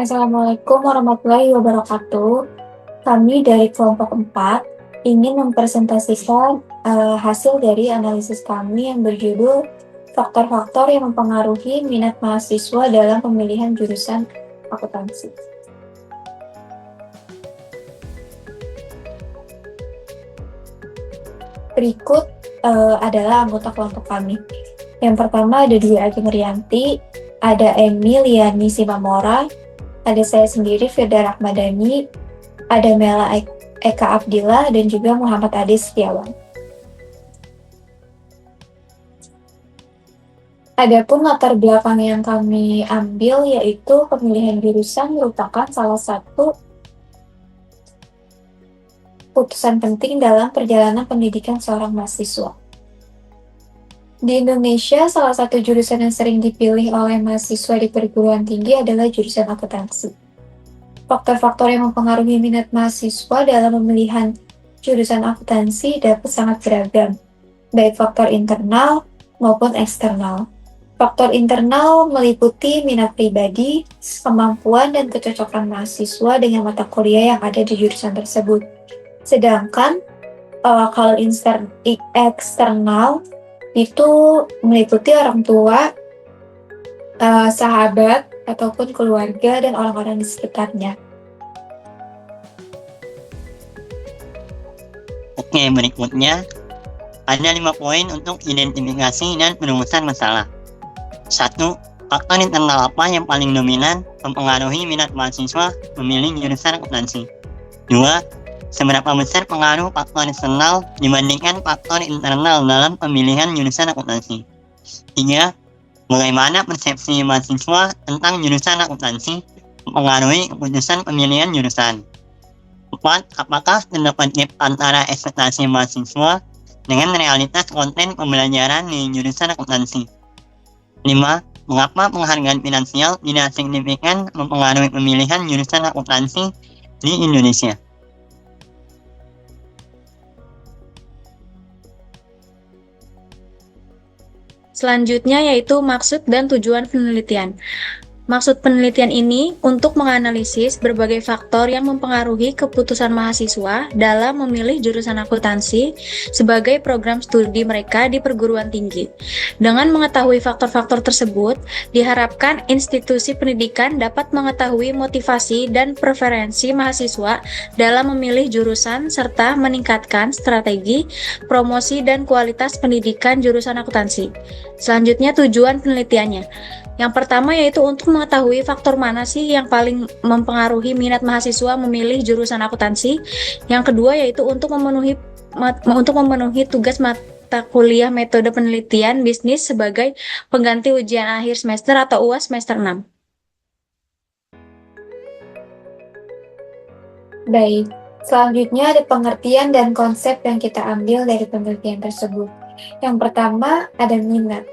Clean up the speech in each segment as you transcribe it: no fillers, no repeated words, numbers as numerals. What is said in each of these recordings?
Assalamualaikum warahmatullahi wabarakatuh. Kami dari kelompok 4 ingin mempresentasikan hasil dari analisis kami yang berjudul faktor-faktor yang mempengaruhi minat mahasiswa dalam pemilihan jurusan akuntansi. Berikut adalah anggota kelompok kami. Yang pertama ada Dwi Ageng Rianti, ada Emiliani Simamora, ada saya sendiri Firda Rahmadani, ada Mela Eka Abdillah, dan juga Muhammad Adi Setiawan. Adapun latar belakang yang kami ambil yaitu pemilihan jurusan merupakan salah satu putusan penting dalam perjalanan pendidikan seorang mahasiswa. Di Indonesia, salah satu jurusan yang sering dipilih oleh mahasiswa di perguruan tinggi adalah jurusan akuntansi. Faktor-faktor yang mempengaruhi minat mahasiswa dalam pemilihan jurusan akuntansi dapat sangat beragam, baik faktor internal maupun eksternal. Faktor internal meliputi minat pribadi, kemampuan dan kecocokan mahasiswa dengan mata kuliah yang ada di jurusan tersebut. Sedangkan kalau eksternal itu meliputi orang tua, sahabat, ataupun keluarga dan orang-orang di sekitarnya. Oke, berikutnya ada 5 poin untuk identifikasi dan perumusan masalah. 1. Faktor internal apa yang paling dominan mempengaruhi minat mahasiswa memilih jurusan akuntansi? 2. Seberapa besar pengaruh faktor eksternal dibandingkan faktor internal dalam pemilihan jurusan akuntansi? 3. Bagaimana persepsi mahasiswa tentang jurusan akuntansi mempengaruhi keputusan pemilihan jurusan? 4. Apakah terdapat gap antara ekspektasi mahasiswa dengan realitas konten pembelajaran di jurusan akuntansi? 5. Mengapa penghargaan finansial tidak signifikan mempengaruhi pemilihan jurusan akuntansi di Indonesia? Selanjutnya yaitu maksud dan tujuan penelitian. Maksud penelitian ini untuk menganalisis berbagai faktor yang mempengaruhi keputusan mahasiswa dalam memilih jurusan akuntansi sebagai program studi mereka di perguruan tinggi. Dengan mengetahui faktor-faktor tersebut, diharapkan institusi pendidikan dapat mengetahui motivasi dan preferensi mahasiswa dalam memilih jurusan serta meningkatkan strategi, promosi, dan kualitas pendidikan jurusan akuntansi. Selanjutnya tujuan penelitiannya. Yang pertama yaitu untuk mengetahui faktor mana sih yang paling mempengaruhi minat mahasiswa memilih jurusan akuntansi. Yang kedua yaitu untuk memenuhi tugas mata kuliah metode penelitian bisnis sebagai pengganti ujian akhir semester atau UAS semester 6. Baik, selanjutnya ada pengertian dan konsep yang kita ambil dari penelitian tersebut. Yang pertama ada minat.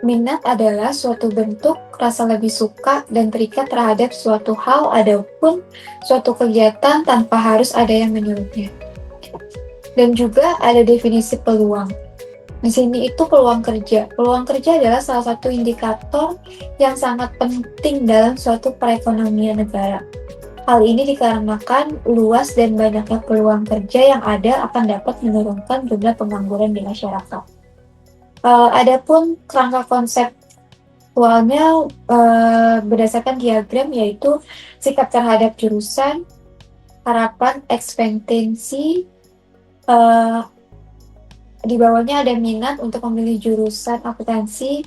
Minat adalah suatu bentuk rasa lebih suka dan terikat terhadap suatu hal ataupun suatu kegiatan tanpa harus ada yang menyuruhnya. Dan juga ada definisi peluang. Di sini itu peluang kerja. Peluang kerja adalah salah satu indikator yang sangat penting dalam suatu perekonomian negara. Hal ini dikarenakan luas dan banyaknya peluang kerja yang ada akan dapat menurunkan jumlah pengangguran di masyarakat. Adapun kerangka konseptualnya berdasarkan diagram yaitu sikap terhadap jurusan, harapan, ekspektasi, di bawahnya ada minat untuk memilih jurusan akuntansi,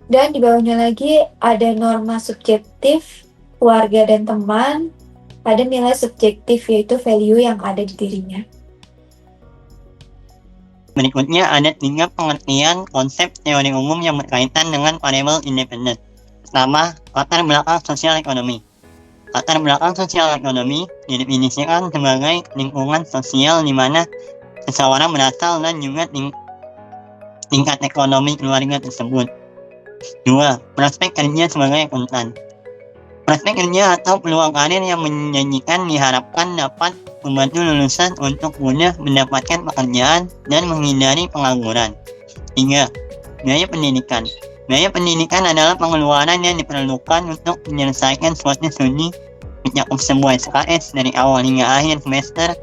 dan di bawahnya lagi ada norma subjektif, keluarga dan teman, ada nilai subjektif yaitu value yang ada di dirinya. Berikutnya ada 3 pengertian konsep teori umum yang berkaitan dengan variabel independen. Pertama, latar belakang sosial ekonomi. Latar belakang sosial ekonomi didefinisikan sebagai lingkungan sosial di mana seseorang berasal dan juga tingkat ekonomi keluarga tersebut. 2. Prospek kerja sebagai akuntan. Prospek kerja atau peluang karir yang menjanjikan diharapkan dapat membantu lulusan untuk mudah mendapatkan pekerjaan dan menghindari pengangguran. 3. Biaya pendidikan. Biaya pendidikan adalah pengeluaran yang diperlukan untuk menyelesaikan suatu studi, mencakup sebuah SKS dari awal hingga akhir semester,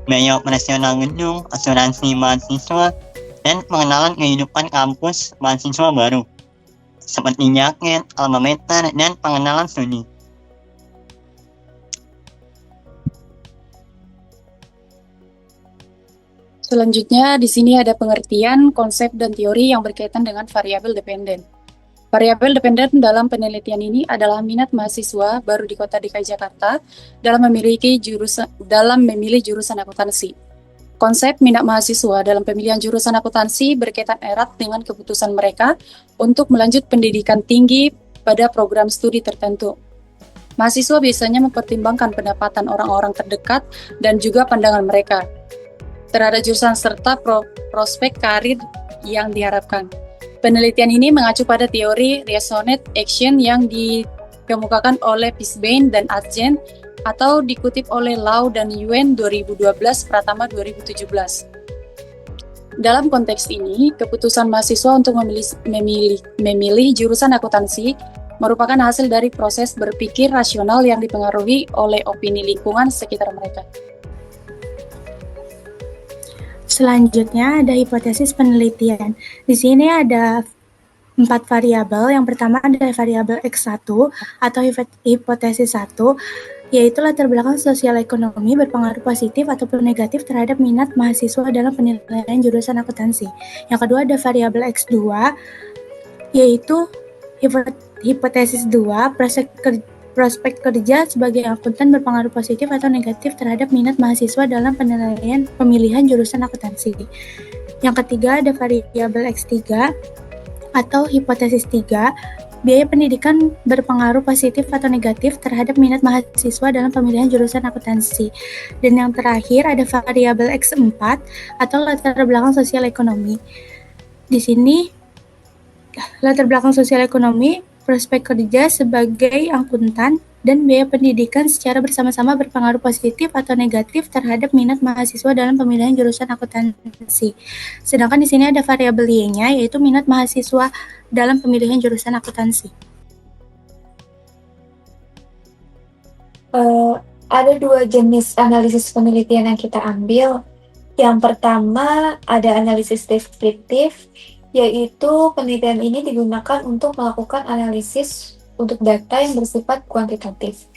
biaya operasional gedung, asuransi mahasiswa, dan pengenalan kehidupan kampus mahasiswa baru, seperti jaket, alma mater, dan pengenalan studi. Selanjutnya, di sini ada pengertian, konsep, dan teori yang berkaitan dengan variabel dependen. Variabel dependen dalam penelitian ini adalah minat mahasiswa baru di Kota DKI Jakarta dalam memilih jurusan akuntansi. Konsep minat mahasiswa dalam pemilihan jurusan akuntansi berkaitan erat dengan keputusan mereka untuk melanjut pendidikan tinggi pada program studi tertentu. Mahasiswa biasanya mempertimbangkan pendapatan orang-orang terdekat dan juga pandangan mereka terhadap jurusan serta prospek karir yang diharapkan. Penelitian ini mengacu pada teori resonate action yang dikemukakan oleh Fishbein dan Adjen atau dikutip oleh Lau dan Yuen 2012 Pratama 2017. Dalam konteks ini, keputusan mahasiswa untuk memilih jurusan akuntansi merupakan hasil dari proses berpikir rasional yang dipengaruhi oleh opini lingkungan sekitar mereka. Selanjutnya ada hipotesis penelitian. Di sini ada 4 variabel. Yang pertama ada variabel X1 atau hipotesis 1, yaitu latar belakang sosial ekonomi berpengaruh positif ataupun negatif terhadap minat mahasiswa dalam penilaian jurusan akuntansi. Yang kedua ada variabel X2, yaitu hipotesis 2, prospek kerja sebagai akuntan berpengaruh positif atau negatif terhadap minat mahasiswa dalam pemilihan jurusan akuntansi. Yang ketiga ada variabel X3 atau hipotesis 3, biaya pendidikan berpengaruh positif atau negatif terhadap minat mahasiswa dalam pemilihan jurusan akuntansi. Dan yang terakhir ada variabel X4 atau latar belakang sosial ekonomi. Di sini latar belakang sosial ekonomi, prospek kerja sebagai akuntan, dan biaya pendidikan secara bersama-sama berpengaruh positif atau negatif terhadap minat mahasiswa dalam pemilihan jurusan akuntansi. Sedangkan di sini ada variabel Y-nya, yaitu minat mahasiswa dalam pemilihan jurusan akuntansi. Ada 2 jenis analisis penelitian yang kita ambil. Yang pertama ada analisis deskriptif, yaitu penelitian ini digunakan untuk melakukan analisis untuk data yang bersifat kuantitatif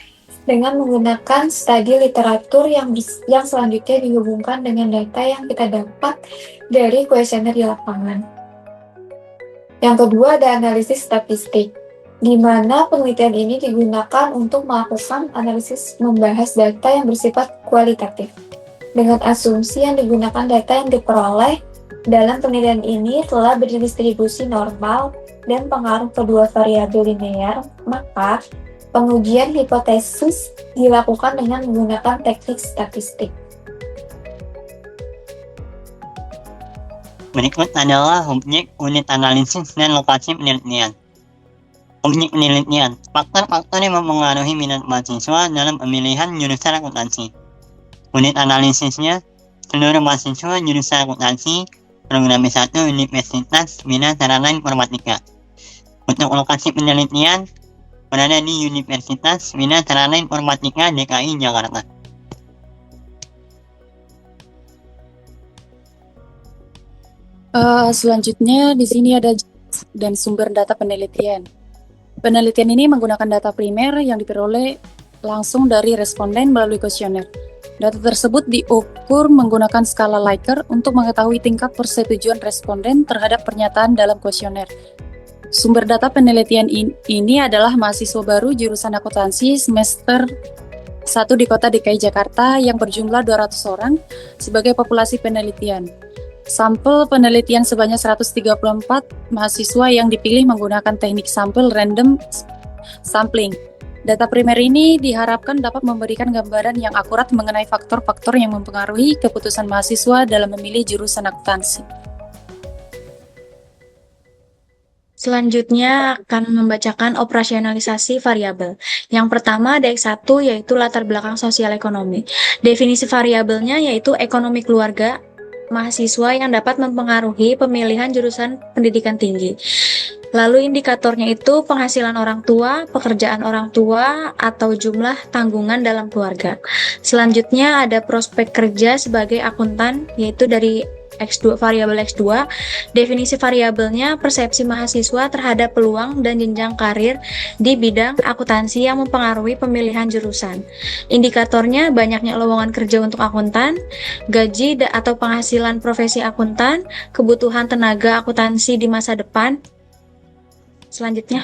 dengan menggunakan studi literatur yang selanjutnya dihubungkan dengan data yang kita dapat dari kuesioner di lapangan. Yang kedua ada analisis statistik, di mana penelitian ini digunakan untuk melakukan analisis membahas data yang bersifat kualitatif dengan asumsi yang digunakan data yang diperoleh dalam penelitian ini telah berdistribusi normal dan pengaruh kedua variabel linear, maka pengujian hipotesis dilakukan dengan menggunakan teknik statistik. Berikut adalah objek, unit analisis, dan lokasi penelitian. Objek penelitian, faktor-faktor yang mempengaruhi minat mahasiswa dalam pemilihan jurusan akuntansi. Unit analisisnya, seluruh mahasiswa jurusan akuntansi program S1 Universitas Bina Sarana Informatika. Untuk lokasi penelitian berada di Universitas Bina Sarana Informatika DKI Jakarta. Selanjutnya di sini ada dan sumber data penelitian. Penelitian ini menggunakan data primer yang diperoleh langsung dari responden melalui kuesioner. Data tersebut diukur menggunakan skala Likert untuk mengetahui tingkat persetujuan responden terhadap pernyataan dalam kuesioner. Sumber data penelitian ini adalah mahasiswa baru jurusan akuntansi semester 1 di Kota DKI Jakarta yang berjumlah 200 orang sebagai populasi penelitian. Sampel penelitian sebanyak 134 mahasiswa yang dipilih menggunakan teknik sampel random sampling. Data primer ini diharapkan dapat memberikan gambaran yang akurat mengenai faktor-faktor yang mempengaruhi keputusan mahasiswa dalam memilih jurusan akuntansi. Selanjutnya akan membacakan operasionalisasi variabel. Yang pertama ada X1 yaitu latar belakang sosial ekonomi. Definisi variabelnya yaitu ekonomi keluarga mahasiswa yang dapat mempengaruhi pemilihan jurusan pendidikan tinggi. Lalu indikatornya itu penghasilan orang tua, pekerjaan orang tua, atau jumlah tanggungan dalam keluarga. Selanjutnya ada prospek kerja sebagai akuntan, yaitu dari X2, variabel X2. Definisi variabelnya persepsi mahasiswa terhadap peluang dan jenjang karir di bidang akuntansi yang mempengaruhi pemilihan jurusan. Indikatornya banyaknya lowongan kerja untuk akuntan, gaji atau penghasilan profesi akuntan, kebutuhan tenaga akuntansi di masa depan. Selanjutnya,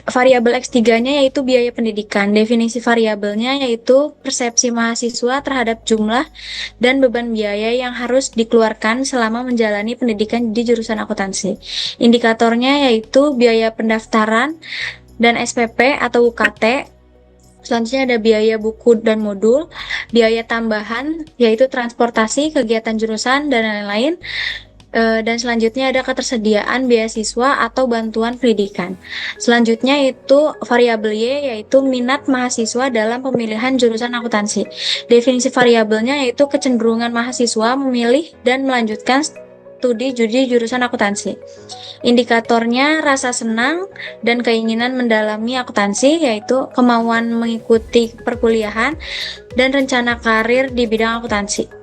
variabel X3-nya yaitu biaya pendidikan. Definisi variabelnya yaitu persepsi mahasiswa terhadap jumlah dan beban biaya yang harus dikeluarkan selama menjalani pendidikan di jurusan akuntansi. Indikatornya yaitu biaya pendaftaran dan SPP atau UKT. Selanjutnya ada biaya buku dan modul, biaya tambahan yaitu transportasi, kegiatan jurusan, dan lain-lain. Dan selanjutnya ada ketersediaan beasiswa atau bantuan pendidikan. Selanjutnya itu variabel Y yaitu minat mahasiswa dalam pemilihan jurusan akuntansi. Definisi variabelnya yaitu kecenderungan mahasiswa memilih dan melanjutkan studi jurusan akuntansi. Indikatornya rasa senang dan keinginan mendalami akuntansi, yaitu kemauan mengikuti perkuliahan dan rencana karir di bidang akuntansi.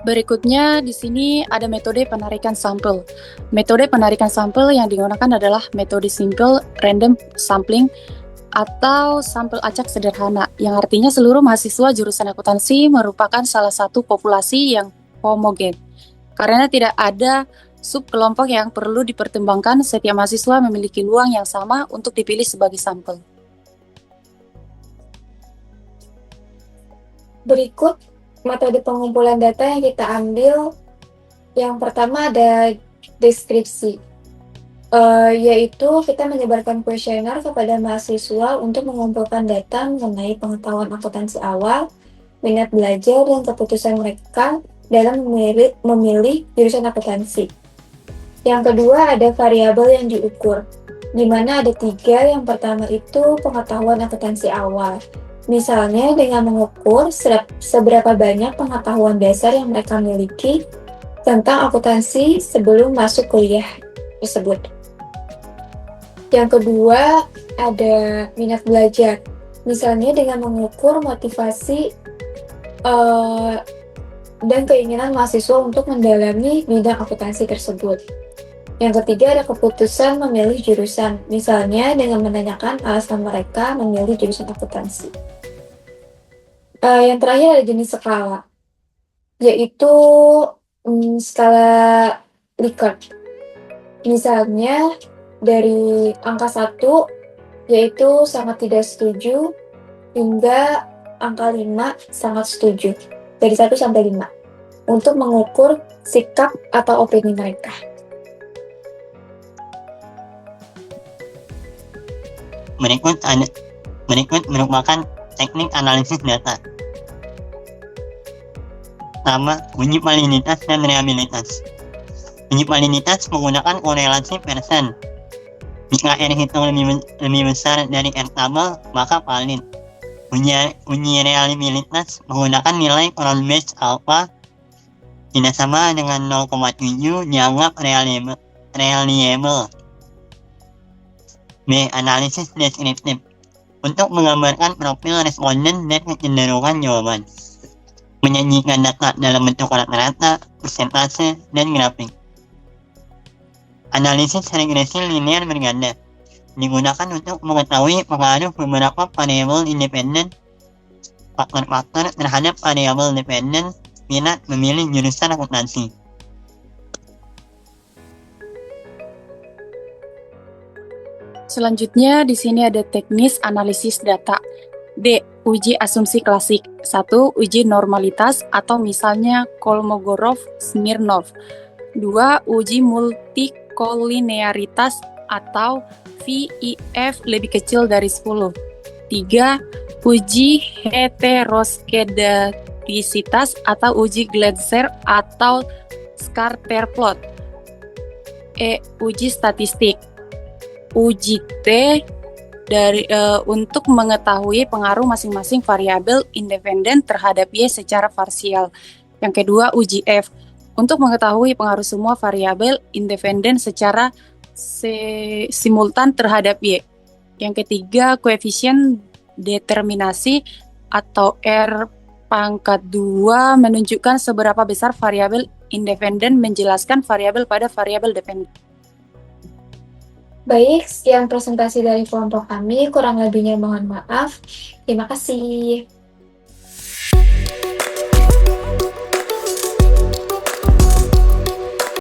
Berikutnya di sini ada metode penarikan sampel. Metode penarikan sampel yang digunakan adalah metode simple random sampling atau sampel acak sederhana, yang artinya seluruh mahasiswa jurusan akuntansi merupakan salah satu populasi yang homogen. Karena tidak ada subkelompok yang perlu dipertimbangkan, setiap mahasiswa memiliki luang yang sama untuk dipilih sebagai sampel. Berikut metode pengumpulan data yang kita ambil. Yang pertama ada deskripsi, yaitu kita menyebarkan kuesioner kepada mahasiswa untuk mengumpulkan data mengenai pengetahuan akuntansi awal, minat belajar, dan keputusan mereka dalam memilih jurusan akuntansi. Yang kedua ada variabel yang diukur, di mana ada 3. Yang pertama itu pengetahuan akuntansi awal. Misalnya dengan mengukur seberapa banyak pengetahuan dasar yang mereka miliki tentang akuntansi sebelum masuk kuliah tersebut. Yang kedua ada minat belajar. Misalnya dengan mengukur motivasi dan keinginan mahasiswa untuk mendalami bidang akuntansi tersebut. Yang ketiga ada keputusan memilih jurusan. Misalnya dengan menanyakan alasan mereka memilih jurusan akuntansi. Yang terakhir ada jenis skala, yaitu skala Likert. Misalnya dari angka 1, yaitu sangat tidak setuju, hingga angka 5 sangat setuju, dari 1 sampai 5, untuk mengukur sikap atau opini mereka. Berikut merupakan teknik analisis data. Pertama, uji valinitas dan reliabilitas. Uji valinitas menggunakan korelasi persen. Jika R itu lebih besar dari R tabel, maka valid. Uji reliabilitas menggunakan nilai Cron Base alpha tidak sama dengan 0,7 dianggap reliable. B. Analisis deskriptif. Untuk menggambarkan profil responden dan kecenderungan jawaban, menyajikan data dalam bentuk rata-rata, persentase, dan grafik. Analisis regresi linear berganda digunakan untuk mengetahui pengaruh beberapa variabel independen, faktor-faktor terhadap variabel dependen, minat memilih jurusan akuntansi. Selanjutnya di sini ada teknis analisis data. D. Uji asumsi klasik. 1. Uji normalitas atau misalnya Kolmogorov-Smirnov. 2. Uji multikolinearitas atau VIF lebih kecil dari 10. 3. Uji heteroskedastisitas atau uji Gleiser atau scatter plot. E. Uji statistik. Uji T untuk mengetahui pengaruh masing-masing variabel independen terhadap Y secara parsial. Yang kedua, uji F untuk mengetahui pengaruh semua variabel independen secara simultan terhadap Y. Yang ketiga, koefisien determinasi atau R pangkat 2 menunjukkan seberapa besar variabel independen menjelaskan variabel pada variabel dependen. Baik, sekian presentasi dari kelompok kami. Kurang lebihnya mohon maaf. Terima kasih.